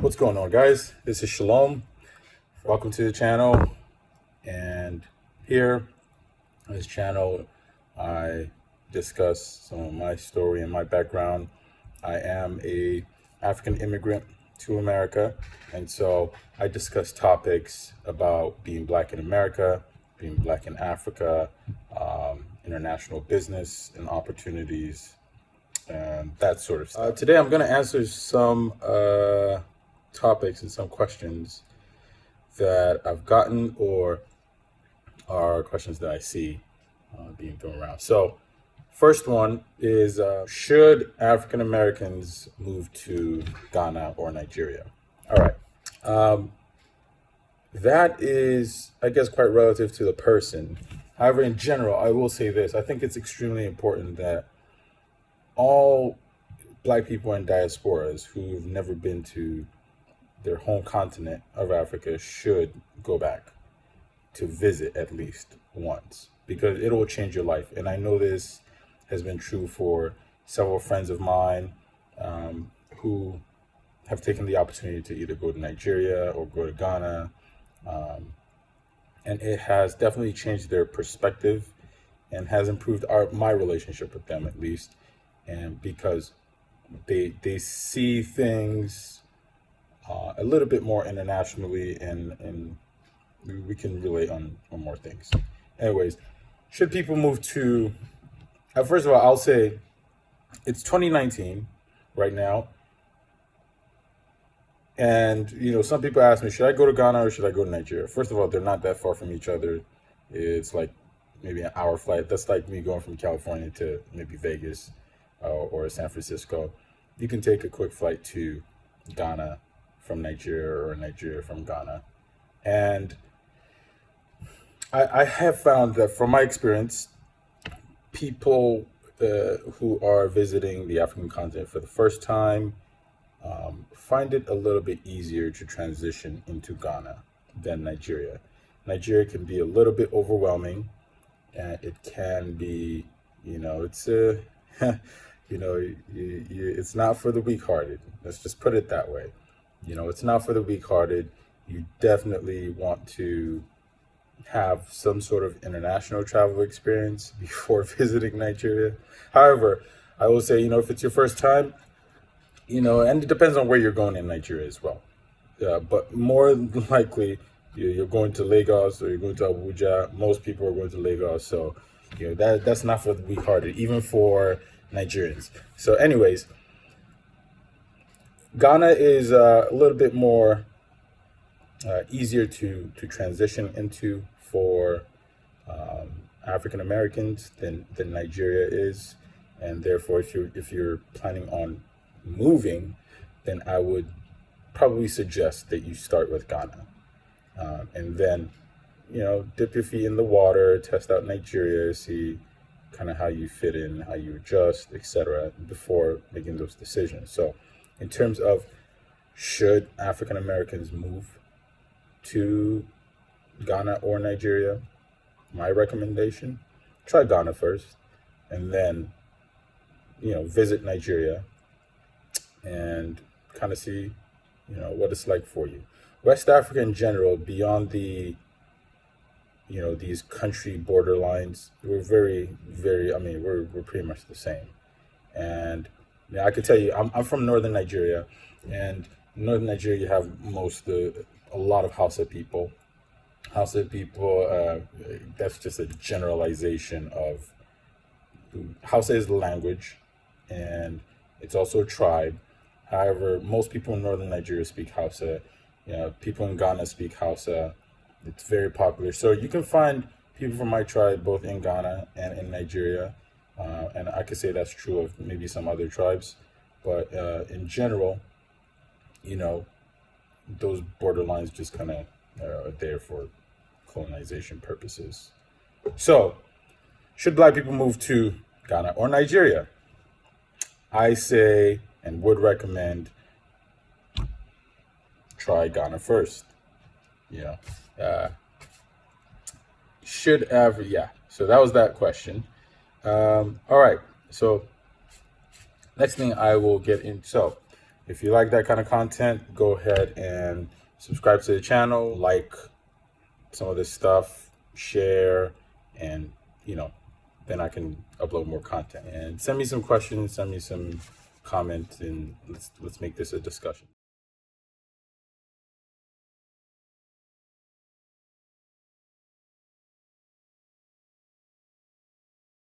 What's going on, guys? This is Shalom. Welcome to the channel. And here on this channel, I discuss some of my story and my background. I am a African immigrant to America, and so I discuss topics about being Black in America, being Black in Africa, international business and opportunities, and that sort of stuff. Today, I'm going to answer some topics and some questions that I've gotten or are questions that I see being thrown around. So, first one is should African Americans move to Ghana or Nigeria? All right. That is, I guess, quite relative to the person. However, in general, I will say this. I think it's extremely important that all Black people in diasporas who've never been to their home continent of Africa should go back to visit at least once, because it will change your life. And I know this has been true for several friends of mine who have taken the opportunity to either go to Nigeria or go to Ghana. And it has definitely changed their perspective and has improved my relationship with them, at least. And because they see things a little bit more internationally, and we can relate on more things. Anyways, should people move to, first of all, I'll say it's 2019 right now. And, some people ask me, should I go to Ghana or should I go to Nigeria? First of all, they're not that far from each other. It's like maybe an hour flight. That's like me going from California to maybe Vegas or San Francisco. You can take a quick flight to Ghana from Nigeria or Nigeria from Ghana. And I have found that from my experience, people who are visiting the African continent for the first time find it a little bit easier to transition into Ghana than Nigeria. Nigeria can be a little bit overwhelming, and it can be, it's a, it's not for the weak-hearted. Let's just put it that way. It's not for the weak-hearted. You definitely want to have some sort of international travel experience before visiting Nigeria. However, I will say, if it's your first time, and it depends on where you're going in Nigeria as well. But more likely, you're going to Lagos or you're going to Abuja. Most people are going to Lagos. So, that's not for the weak-hearted, even for Nigerians. So anyways, Ghana is a little bit more easier to transition into for African Americans than Nigeria is. And therefore, if you're planning on moving, then I would probably suggest that you start with Ghana, and then dip your feet in the water, test out Nigeria, see kind of how you fit in, how you adjust, etc., before making those decisions. So in terms of should African Americans move to Ghana or Nigeria, my recommendation, try Ghana first, and then visit Nigeria and kind of see, what it's like for you. West Africa in general, beyond the, these country borderlines, we're very, very, we're pretty much the same. And I can tell you, I'm from northern Nigeria, and in northern Nigeria, you have a lot of Hausa people. Hausa people, that's just a generalization of, Hausa is the language, and it's also a tribe. However, most people in northern Nigeria speak Hausa. People in Ghana speak Hausa. It's very popular. So you can find people from my tribe both in Ghana and in Nigeria. And I could say that's true of maybe some other tribes. But in general, those borderlines just kind of are there for colonization purposes. So, should Black people move to Ghana or Nigeria? I say and would recommend try Ghana first. Should ever, yeah. So that was that question. All right. So next thing I will get into. So If you like that kind of content, go ahead and subscribe to the channel, like some of this stuff, share, and then I can upload more content. And send me some questions, send me some comments, and let's make this a discussion.